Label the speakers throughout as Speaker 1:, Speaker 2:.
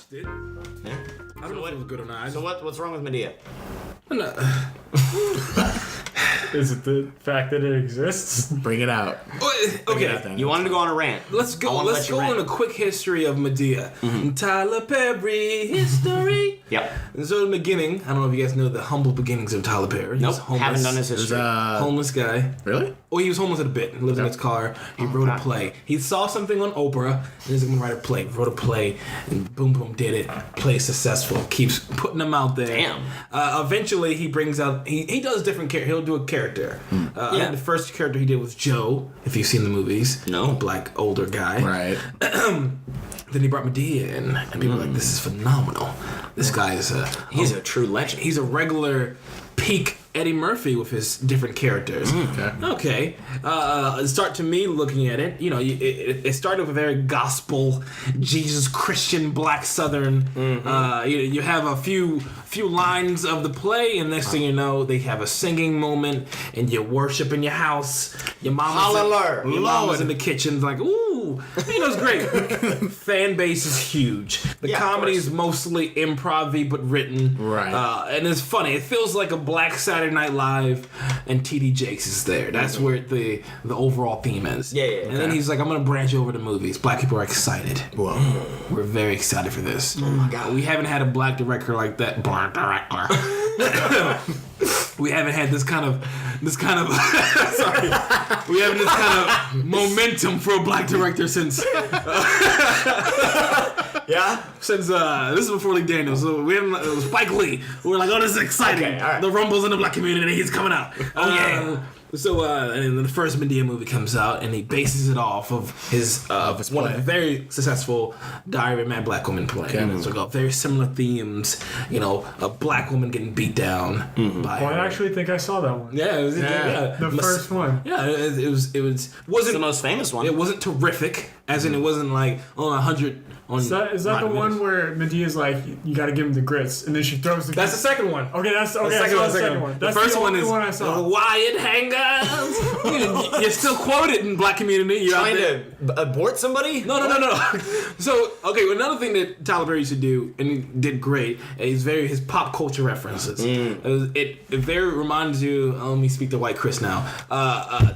Speaker 1: watched it.
Speaker 2: Yeah.
Speaker 1: I don't know if it was good or not.
Speaker 2: So what's wrong with Medea?
Speaker 1: No.
Speaker 3: Is it the fact that it exists?
Speaker 4: Bring it out.
Speaker 1: Okay.
Speaker 2: You wanted to go on a rant.
Speaker 1: Let's go on a quick history of Medea. Tyler Perry history.
Speaker 2: Yep.
Speaker 1: And so in the beginning, I don't know if you guys know the humble beginnings of Tyler Perry.
Speaker 2: Nope.
Speaker 1: Homeless,
Speaker 2: Haven't done his history.
Speaker 1: homeless guy.
Speaker 4: Really?
Speaker 1: Well, he was homeless at a bit. He lived in his car. He wrote a play. He saw something on Oprah, and he's going to write a play. Wrote a play, and boom, boom, did it. Play successful. Keeps putting them out there.
Speaker 2: Damn.
Speaker 1: Eventually, he brings out... He does different characters. He'll do a character. The first character he did was Joe, if you've seen the movies.
Speaker 2: No.
Speaker 1: A black, older guy.
Speaker 4: Right.
Speaker 1: Then he brought Medea in, and people were like, this is phenomenal. This guy is
Speaker 2: He's a true legend.
Speaker 1: He's a regular peak Eddie Murphy with his different characters. Okay. Start to me looking at it, it started with a very gospel, Jesus Christian, black Southern. You have a few lines of the play, and next thing you know, they have a singing moment, and you worship in your house. Your mama's in the kitchen, like, ooh, it's great. Fan base is huge. The comedy is mostly improv-y but written.
Speaker 4: Right.
Speaker 1: And it's funny. It feels like a black Saturday Night Live, and TD Jakes is there. That's where the overall theme is.
Speaker 2: Yeah.
Speaker 1: And then he's like, I'm going to branch over to movies. Black people are excited.
Speaker 4: Whoa.
Speaker 1: We're very excited for this.
Speaker 2: Oh my God.
Speaker 1: We haven't had a black director like that. Black director. We haven't had this kind of sorry. We haven't this kind of momentum for a black director since since this is before Lee Daniels. So we haven't. It was Spike Lee. We were like, oh, this is exciting.
Speaker 2: Okay, all right.
Speaker 1: The rumbles in the black community. He's coming out. So and the first Medea movie comes out, and he bases it off of his one of the very successful Diary of a Mad Black Woman play. So got very similar themes. A black woman getting beat down by.
Speaker 3: Well, I actually think I saw that one.
Speaker 1: Yeah, it was
Speaker 3: The first one.
Speaker 1: Yeah, it wasn't
Speaker 2: It's the most famous one.
Speaker 1: It wasn't terrific, as in it wasn't like 100.
Speaker 3: Is that the one where Medea's like, you got to give him the grits, and then she throws the?
Speaker 1: That's the second one.
Speaker 3: Okay, that's okay.
Speaker 1: The
Speaker 3: I saw the second one.
Speaker 1: The
Speaker 3: That's
Speaker 1: first
Speaker 3: the
Speaker 1: one
Speaker 3: only
Speaker 1: is
Speaker 3: one I saw.
Speaker 1: Wyatt Hangers. You're still quoted in black community. You're
Speaker 2: Trying to abort somebody?
Speaker 1: No. So, another thing that Tyler Perry used to do, and he did great, is his pop culture references. It very reminds you, let me speak to White Chris now,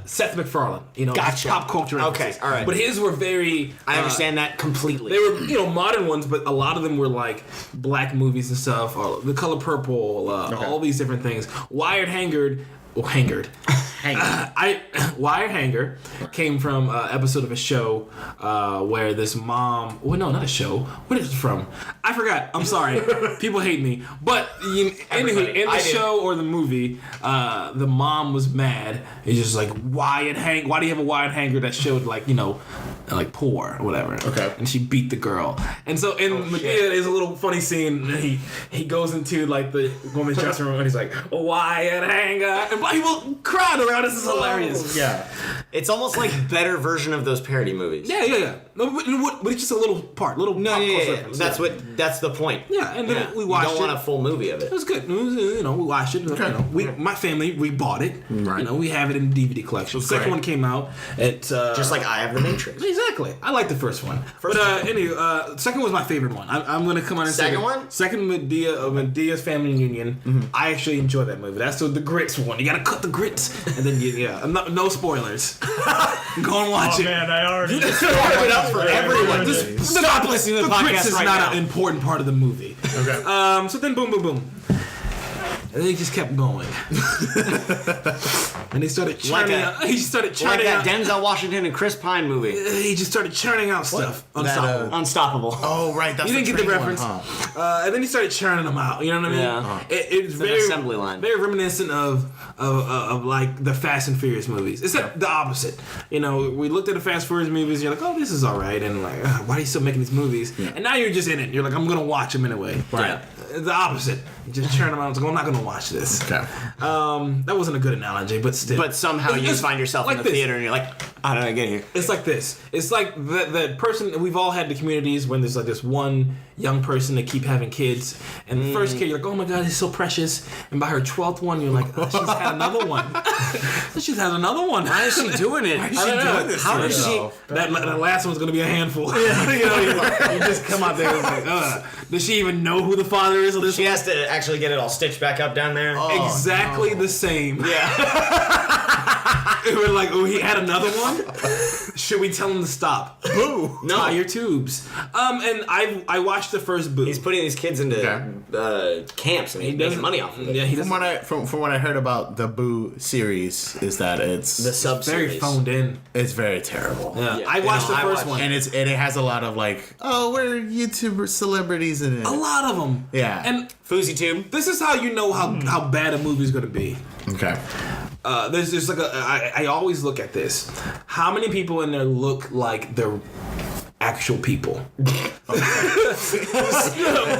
Speaker 1: Seth MacFarlane,
Speaker 2: Gotcha.
Speaker 1: pop culture references.
Speaker 2: Okay, all right.
Speaker 1: But his were very...
Speaker 2: I understand that completely.
Speaker 1: They were, modern ones, but a lot of them were like black movies and stuff, or The Color Purple, all these different things. Wired Hanger came from an episode of a show where this mom... Well, no, not a show. What is it from? I forgot. I'm sorry. People hate me. But anywho, in the show or the movie, the mom was mad. It's just like, why do you have a Wyatt Hanger that showed like poor or whatever? Okay. And she beat the girl. And so in Medea, there's a little funny scene. He goes into like the woman's dressing room and he's like, Wyatt Hanger, and black people cried around. This is hilarious.
Speaker 2: Yeah. It's almost like a better version of those parody movies.
Speaker 1: Yeah. No, but it's just a little part, pop culture reference.
Speaker 2: That's the point.
Speaker 1: Yeah, and then we watched it.
Speaker 2: You don't want a full movie of it.
Speaker 1: It was good. It was, we watched it. Okay. My family, we bought it.
Speaker 4: Right.
Speaker 1: We have it in the DVD collection. The second one came out at...
Speaker 2: just like I have The Matrix.
Speaker 1: Exactly. I like the first one. Second was my favorite one. I'm going to come on and say...
Speaker 2: Second one?
Speaker 1: Second, Medea's Family Reunion. I actually enjoy that movie. That's the grits one. You got to cut the grits. And then, no spoilers. Go and watch it.
Speaker 3: Oh, man, I already...
Speaker 2: You just spoiled it up for everyone. Stop listening to the podcast
Speaker 1: grits is
Speaker 2: right
Speaker 1: not
Speaker 2: now.
Speaker 1: an important part of the movie.
Speaker 3: Okay.
Speaker 1: So then boom. And then he just kept going. And he started churning out.
Speaker 2: Like that Denzel Washington and Chris Pine movie.
Speaker 1: He just started churning out stuff.
Speaker 2: Unstoppable.
Speaker 4: Oh, right. That's
Speaker 1: You didn't get the
Speaker 4: train
Speaker 1: reference.
Speaker 4: one, huh?
Speaker 1: And then he started churning them out. You know what I mean?
Speaker 2: Yeah.
Speaker 1: It's
Speaker 2: an
Speaker 1: very
Speaker 2: assembly line.
Speaker 1: Very reminiscent of like the Fast and Furious movies. Except the opposite. We looked at the Fast and Furious movies and you're like, oh, this is alright. And like, why are you still making these movies? Yeah. And now you're just in it. You're like, I'm going to watch them anyway.
Speaker 2: Right.
Speaker 1: Yeah. The opposite. You just churn them out. It's like, I'm not going to watch this.
Speaker 4: Okay.
Speaker 1: That wasn't a good analogy, but still.
Speaker 2: But somehow you find yourself
Speaker 1: like
Speaker 2: in the theater and you're like, how did I get here?
Speaker 1: It's like this. It's like the person, we've all had the communities when there's like this one young person to keep having kids. And the first kid, you're like, oh my God, he's so precious. And by her 12th one, you're like, oh, she's had another one. She's had another one.
Speaker 2: Why is she doing it? Why is she doing this?
Speaker 1: How does she? That last one's gonna be a handful. You just come out there and it's like, does she even know who the father is of this?
Speaker 4: She has to actually get it all stitched back up down there.
Speaker 1: Exactly the same.
Speaker 4: Yeah.
Speaker 1: We're like, oh, he had another one? Should we tell him to stop?
Speaker 2: Boo.
Speaker 4: No.
Speaker 1: Tie your tubes. And I watched the first Boo.
Speaker 4: He's putting these kids into camps and he's making money off of it.
Speaker 1: Yeah, he
Speaker 2: From what I heard about the Boo series is that it's
Speaker 4: The sub-series.
Speaker 1: very phoned in.
Speaker 2: it's very terrible.
Speaker 1: Yeah. I watched the first one.
Speaker 2: And it has a lot of like, oh, we're YouTuber celebrities in it.
Speaker 1: A lot of them.
Speaker 2: Yeah.
Speaker 1: And
Speaker 4: Fousey Tube.
Speaker 1: this is how you know how bad a movie's gonna be.
Speaker 2: Okay.
Speaker 1: There's like I always look at this. How many people in there look like they're actual people? But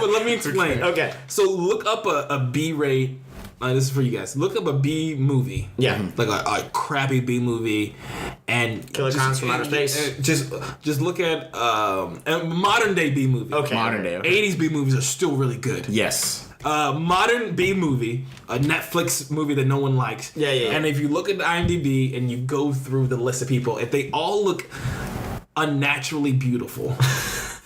Speaker 1: let me explain.
Speaker 4: Okay.
Speaker 1: So look up a B-rate. This is for you guys. Look up a B movie.
Speaker 4: Yeah.
Speaker 1: Like a crappy B movie, and
Speaker 4: Killer Clowns from Outer Space.
Speaker 1: Just look at a modern day B movie.
Speaker 4: Okay.
Speaker 2: Modern day. Okay.
Speaker 1: 80s B movies are still really good.
Speaker 2: Yes.
Speaker 1: Modern B movie, a Netflix movie that no one likes.
Speaker 4: Yeah.
Speaker 1: And if you look at the IMDb and you go through the list of people, if they all look unnaturally beautiful,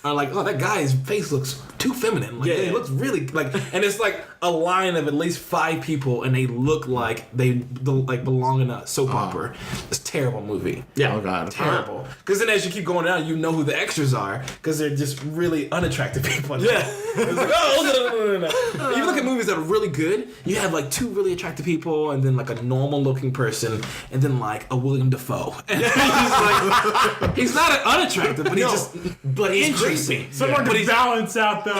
Speaker 1: or like, oh, that guy's face looks too feminine. Like, it looks really like, and it's like a line of at least 5 people, and they look like they belong in a soap opera. It's a terrible movie.
Speaker 4: Yeah.
Speaker 2: Oh God.
Speaker 1: Terrible. Because then as you keep going down, you know who the extras are because they're just really unattractive people.
Speaker 4: Yeah.
Speaker 1: It's like, oh, no. You look at movies that are really good, you have like 2 really attractive people and then like a normal looking person and then like a William Dafoe. And he's like, he's not unattractive, but he's interesting.
Speaker 3: Someone
Speaker 1: But
Speaker 3: to
Speaker 1: he's
Speaker 3: balance out the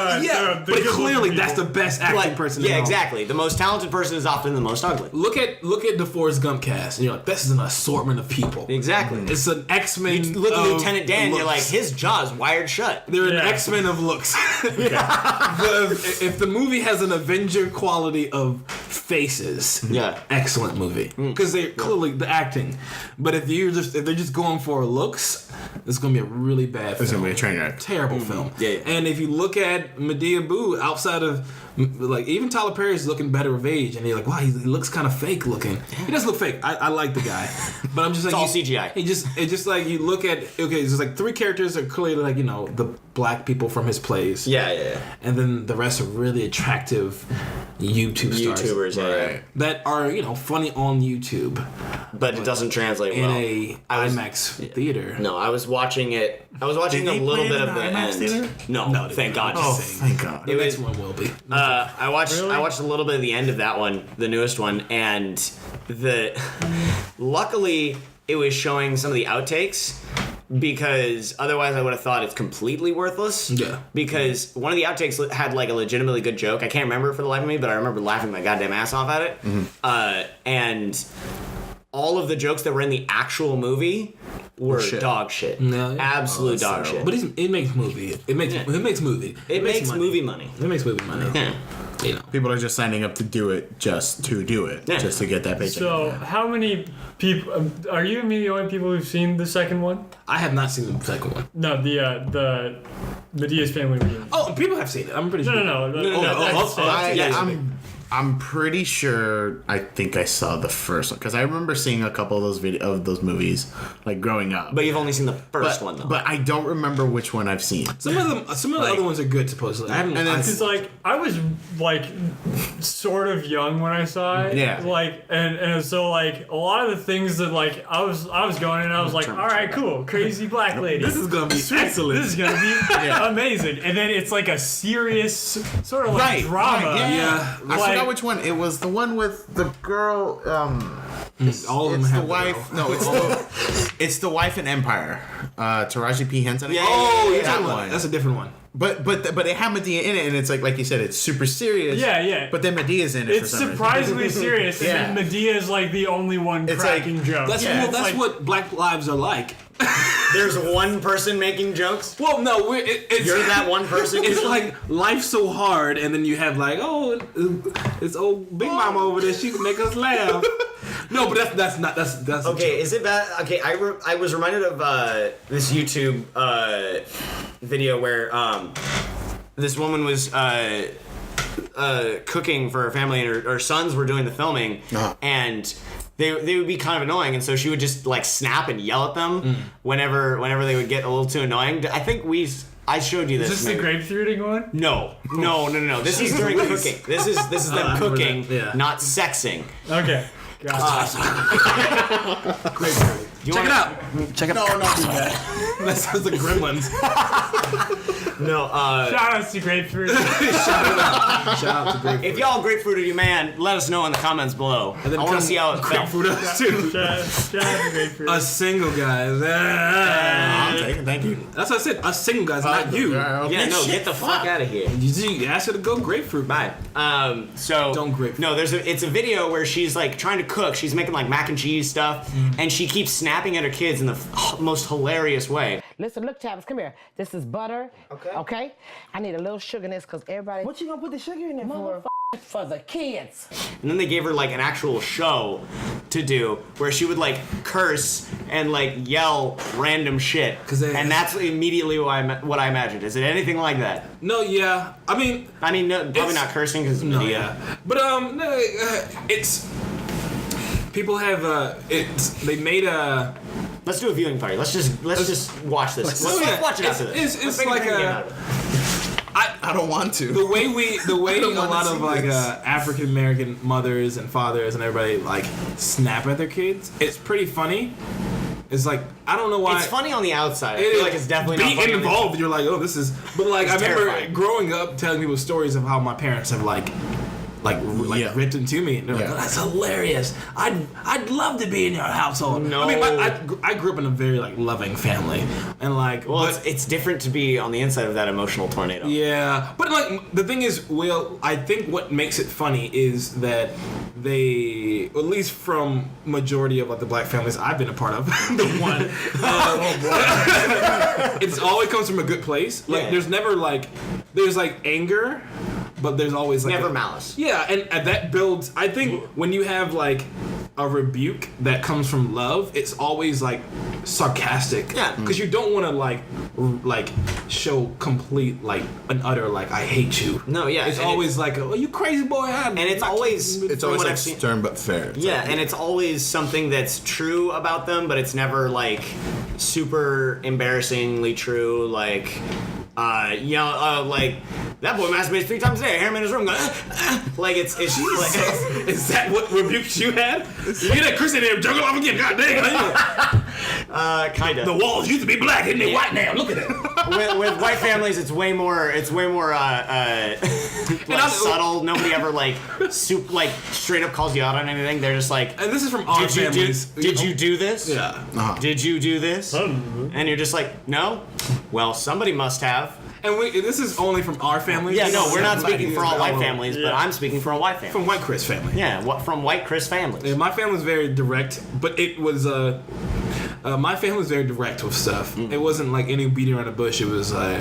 Speaker 1: but
Speaker 3: good
Speaker 1: clearly
Speaker 3: looking
Speaker 1: that's the
Speaker 3: people.
Speaker 1: best acting person in
Speaker 4: Yeah,
Speaker 1: the world.
Speaker 4: exactly. The most talented person is often the most ugly.
Speaker 1: Look at the Forrest Gump cast and you're like, this is an assortment of people.
Speaker 4: Exactly.
Speaker 1: It's an X-Men.
Speaker 4: You look at
Speaker 1: of
Speaker 4: Lieutenant Dan, you're like,
Speaker 1: looks.
Speaker 4: his jaw's wired shut.
Speaker 1: They're an
Speaker 3: Yeah.
Speaker 1: X-Men of looks. If the movie has an Avenger quality of faces, excellent movie because they're clearly the acting. But if they're just going for looks, it's gonna be a really bad film.
Speaker 2: It's gonna be a train wreck.
Speaker 1: Terrible film.
Speaker 4: Yeah.
Speaker 1: And if you look at Medea Boo, outside of like even Tyler Perry's looking better of age, and you're like, wow, he looks kind of fake looking. He doesn't look fake. I like the guy, but I'm just like,
Speaker 4: It's all CGI.
Speaker 1: It's just like you look at there's like 3 characters that are clearly like the black people from his plays.
Speaker 4: Yeah.
Speaker 1: And then the rest are really attractive
Speaker 4: YouTubers,
Speaker 1: stars that are funny on YouTube,
Speaker 4: but it doesn't translate
Speaker 1: in
Speaker 4: well.
Speaker 1: a IMAX theater.
Speaker 4: No, I was watching it. I was watching
Speaker 2: Did
Speaker 4: a
Speaker 2: they
Speaker 4: little
Speaker 2: play
Speaker 4: bit
Speaker 2: it
Speaker 4: of the
Speaker 2: in IMAX
Speaker 4: end.
Speaker 2: theater?
Speaker 4: No, thank God.
Speaker 2: Oh, thank God.
Speaker 1: The
Speaker 4: It
Speaker 1: next
Speaker 4: was-
Speaker 1: one will be.
Speaker 4: I watched a little bit of the end of that one, the newest one, and luckily it was showing some of the outtakes because otherwise I would have thought it's completely worthless.
Speaker 1: Yeah.
Speaker 4: Because one of the outtakes had like a legitimately good joke. I can't remember it for the life of me, but I remember laughing my goddamn ass off at it. And all of the jokes that were in the actual movie were dog shit.
Speaker 1: No,
Speaker 4: Absolute dog shit.
Speaker 1: But it makes movie. It makes movie.
Speaker 4: It makes movie money.
Speaker 1: It makes movie money.
Speaker 4: Yeah.
Speaker 2: People are just signing up to do it just to do it,
Speaker 4: Yeah.
Speaker 2: just to get that paycheck.
Speaker 3: So, how many people are you and me the only people who've seen the second one?
Speaker 1: I have not seen the second one.
Speaker 3: No, the Medea's family reunion.
Speaker 1: Oh, people have seen it. I'm pretty sure.
Speaker 3: No.
Speaker 2: I'm pretty sure. I think I saw the first one because I remember seeing a couple of those movies like growing up.
Speaker 4: But you've only seen the first one, though.
Speaker 2: But I don't remember which one I've seen.
Speaker 1: Some of the other ones are good supposedly. I haven't.
Speaker 3: Because like I was like sort of young when I saw it.
Speaker 2: Yeah.
Speaker 3: Like and so like a lot of the things that like I was going and I was like, all right, cool, crazy black lady.
Speaker 1: This is gonna be
Speaker 3: Sweet.
Speaker 1: excellent.
Speaker 3: This is gonna be amazing. And then it's like a serious sort of like
Speaker 2: Right,
Speaker 3: drama.
Speaker 2: right,
Speaker 1: yeah.
Speaker 2: I
Speaker 3: Like-
Speaker 2: forgot which one. It was the one with the girl.
Speaker 1: All of them
Speaker 2: It's
Speaker 1: have
Speaker 2: the wife. No, it's the wife in Empire. Taraji P Henson.
Speaker 1: Oh, you're
Speaker 2: that
Speaker 1: talking
Speaker 2: one.
Speaker 1: about that's a different one.
Speaker 2: But it had Medea in it, and it's like you said, it's super serious.
Speaker 3: Yeah.
Speaker 2: But then Medea's in it.
Speaker 3: It's
Speaker 2: for some
Speaker 3: surprisingly serious,
Speaker 2: Yeah.
Speaker 3: and then Medea is like the only one
Speaker 2: It's
Speaker 3: cracking
Speaker 2: like-
Speaker 3: jokes.
Speaker 1: That's
Speaker 2: Yeah,
Speaker 1: that's
Speaker 3: like-
Speaker 1: what Black lives are like.
Speaker 4: There's one person making jokes.
Speaker 1: Well, no, it's
Speaker 4: You're that one person.
Speaker 1: It's like life's so hard, and then you have like, oh, it's old Big Mama over there. She can make us laugh. No, but that's not that's a
Speaker 4: Okay,
Speaker 1: joke.
Speaker 4: is it bad? Okay, I was reminded of this YouTube video where this woman was cooking for her family, and her sons were doing the filming, and they would be kind of annoying, and so she would just like snap and yell at them whenever they would get a little too annoying. I think I showed you this.
Speaker 3: Is this the grapefruiting one?
Speaker 4: No. This is during cooking. This is them cooking, not sexing.
Speaker 3: Okay. Gotcha.
Speaker 1: Grapefruit. Check it out. Check it out.
Speaker 2: No, not do that.
Speaker 1: That sounds like Gremlins.
Speaker 4: No.
Speaker 3: Shout out to grapefruit.
Speaker 1: Shout out to grapefruit.
Speaker 4: If y'all grapefruited you, man, let us know in the comments below. I want to see how it felt.
Speaker 1: Grapefruit us too.
Speaker 3: Shout out to grapefruit.
Speaker 1: A single guy.
Speaker 2: I'm taking. Thank you.
Speaker 1: That's what I said. Us single guys, not you.
Speaker 4: Yeah, no, get the fuck out of here.
Speaker 1: You asked her to go grapefruit.
Speaker 4: Bye. So
Speaker 1: don't grapefruit.
Speaker 4: No, it's a video where she's like trying to cook. She's making like mac and cheese stuff, and she keeps snapping at her kids in the most hilarious way.
Speaker 5: Listen, look, Travis, come here. This is butter. Okay? I need a little sugar in this because everybody. What you gonna put the sugar in there for? For the kids.
Speaker 4: And then they gave her like an actual show to do where she would like curse and like yell random shit. And that's immediately what I imagined. Is it anything like that?
Speaker 1: No, yeah. I mean,
Speaker 4: no, probably not cursing because it's video.
Speaker 1: Yeah. But no, it's people have they made a.
Speaker 4: Let's do a viewing party. Let's just watch this. Let's watch it after this.
Speaker 1: It's like a.
Speaker 2: I don't want to.
Speaker 1: The way a lot of like African American mothers and fathers and everybody like snap at their kids, it's pretty funny. It's like I don't know why.
Speaker 4: It's funny on the outside. I feel like it's definitely not funny.
Speaker 1: Being involved, you're like, oh, this is. But like I remember growing up telling people stories of how my parents have like ripped into me, and they're like, oh, that's hilarious. I'd love to be in your household.
Speaker 4: No,
Speaker 1: I mean, I grew up in a very like loving family, and like,
Speaker 4: well, it's different to be on the inside of that emotional tornado.
Speaker 1: Yeah, but like the thing is, Will, I think what makes it funny is that they, at least from majority of like the black families I've been a part of, the one, it's always comes from a good place. Like there's never like there's like anger. But there's always like
Speaker 4: never malice.
Speaker 1: Yeah, and that builds. I think when you have like a rebuke that comes from love, it's always like sarcastic.
Speaker 4: Yeah,
Speaker 1: because you don't want to like show complete like an utter like I hate you.
Speaker 4: No, yeah,
Speaker 1: it's always like oh you crazy boy.
Speaker 4: And it's always
Speaker 2: like stern but fair.
Speaker 4: And it's always something that's true about them, but it's never like super embarrassingly true. Like. Like that boy masturbates 3 times a day. I hear him in his room going, like it's like.
Speaker 1: Is that what rebukes you had? You get that Chris in there, juggle off again. God dang.
Speaker 4: Kind of.
Speaker 1: The walls used to be black, isn't they white now? Look at it.
Speaker 4: With white families, it's way more like subtle. Nobody ever like straight up calls you out on anything. They're just like,
Speaker 1: and this is from our families.
Speaker 4: Did you do this?
Speaker 1: Yeah.
Speaker 4: Did you do this? And you're just like, no. Well, somebody must have.
Speaker 1: And this is only from our family.
Speaker 4: Yeah, no, we're not speaking for all white families, but I'm speaking for a white family.
Speaker 1: From white Chris family.
Speaker 4: Yeah, from white Chris families.
Speaker 1: Yeah, my family's very direct, but it was my family was very direct with stuff. Mm-hmm. It wasn't like any beating around the bush. It was like,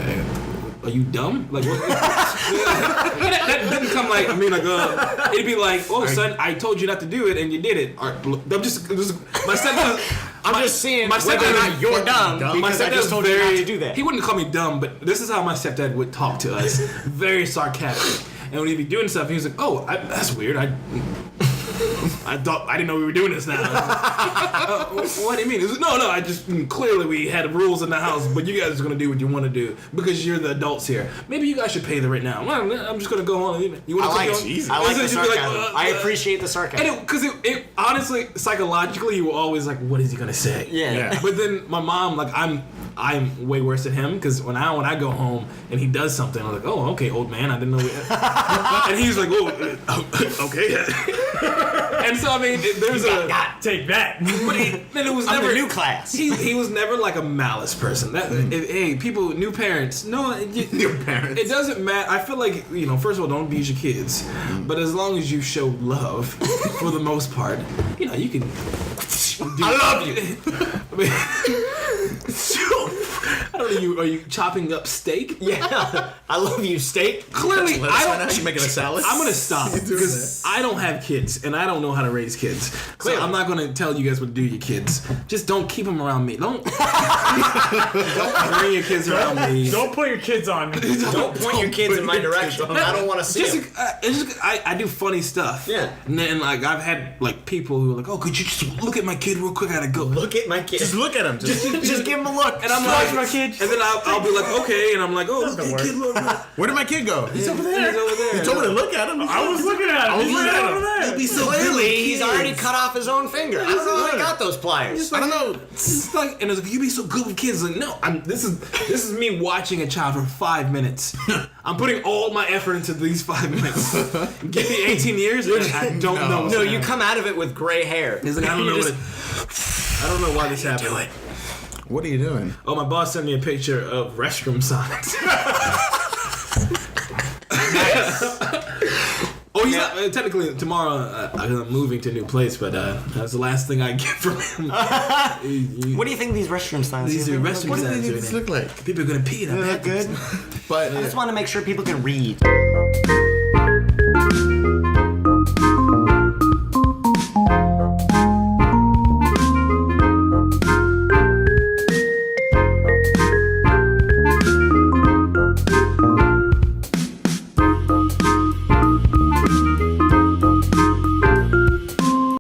Speaker 1: are you dumb? Like what? that didn't come like it'd be like, oh son, I told you not to do it and you did it. I'm just my stepdad.
Speaker 4: I'm just seeing whether or not you're dumb.
Speaker 1: My
Speaker 4: stepdad
Speaker 1: just
Speaker 4: told you not to do that.
Speaker 1: He wouldn't call me dumb, but this is how my stepdad would talk to us. Very sarcastic. And when he'd be doing stuff, he was like, "Oh, that's weird. I didn't know we were doing this now." What do you mean? He was like, no. I just clearly we had rules in the house, but you guys are gonna do what you want to do because you're the adults here. Maybe you guys should pay the rent now. Well, I'm just gonna go on. You want to?
Speaker 4: I like the sarcasm. I appreciate the sarcasm.
Speaker 1: Because it honestly, psychologically, you were always like, "What is he gonna say?"
Speaker 4: Yeah.
Speaker 1: But then my mom, like, I'm way worse than him because when I go home and he does something, I'm like, "Oh, okay, old man, I didn't know." And he's like, "Oh, okay." And so I mean, there's
Speaker 3: take that.
Speaker 1: But it was never
Speaker 4: the new class.
Speaker 1: He was never like a malice person. Hey, people, new parents. No,
Speaker 2: new parents.
Speaker 1: It doesn't matter. I feel like first of all, don't abuse your kids. But as long as you show love, for the most part, you can.
Speaker 4: I love you.
Speaker 1: I don't know. Are you chopping up steak?
Speaker 4: Yeah, I love you, steak.
Speaker 1: Clearly,
Speaker 2: I
Speaker 1: I
Speaker 2: don't.
Speaker 1: don't.
Speaker 2: She's making a salad.
Speaker 1: I'm gonna stop
Speaker 2: You doing
Speaker 1: because I don't have kids and I don't know how to raise kids. So I'm not gonna tell you guys what to do with your kids. Just don't keep them around me. Don't bring your kids around me.
Speaker 3: Don't put your kids on me.
Speaker 4: Don't point your kids in my direction. I don't want to see them.
Speaker 1: I do funny stuff.
Speaker 4: Yeah.
Speaker 1: And then like I've had like people who are like, oh, could you just look at my kid real quick? I gotta go.
Speaker 4: Look at my kid.
Speaker 2: Just look at him.
Speaker 4: Just give him a look.
Speaker 1: And I'm
Speaker 3: Watch
Speaker 1: like,
Speaker 3: my kid.
Speaker 1: and then I'll be like, okay, and I'm like, oh, look at kid, look.
Speaker 2: Where did my kid go?
Speaker 1: He's over there. He's over there.
Speaker 2: You told me to look at him.
Speaker 3: I was looking at him.
Speaker 2: I was
Speaker 3: He's
Speaker 2: looking
Speaker 3: right
Speaker 2: at
Speaker 3: over
Speaker 2: him.
Speaker 3: there.
Speaker 1: He'd be so good
Speaker 4: Clearly,
Speaker 1: with
Speaker 4: he's
Speaker 1: kids.
Speaker 4: already cut off his own finger. I don't know how he got those pliers.
Speaker 2: I don't know.
Speaker 1: It's like, and it's like, you be so good with kids. Like, no, this is me watching a child for 5 minutes. I'm putting all my effort into these 5 minutes. Give me 18 years, and I don't know. What's
Speaker 4: No,
Speaker 1: gonna
Speaker 4: you
Speaker 1: happen.
Speaker 4: come out of it with gray hair.
Speaker 1: It's like I don't know I don't know why this happened.
Speaker 2: What are you doing?
Speaker 1: Oh, my boss sent me a picture of restroom signs. Oh, he's not, technically tomorrow I'm moving to a new place, but that's the last thing I get from him.
Speaker 4: What do you think these restroom signs
Speaker 1: These are restroom
Speaker 2: What do
Speaker 1: signs.
Speaker 2: these look like?
Speaker 1: People are gonna pee in
Speaker 4: They look good.
Speaker 2: But
Speaker 4: I just want to make sure people can read.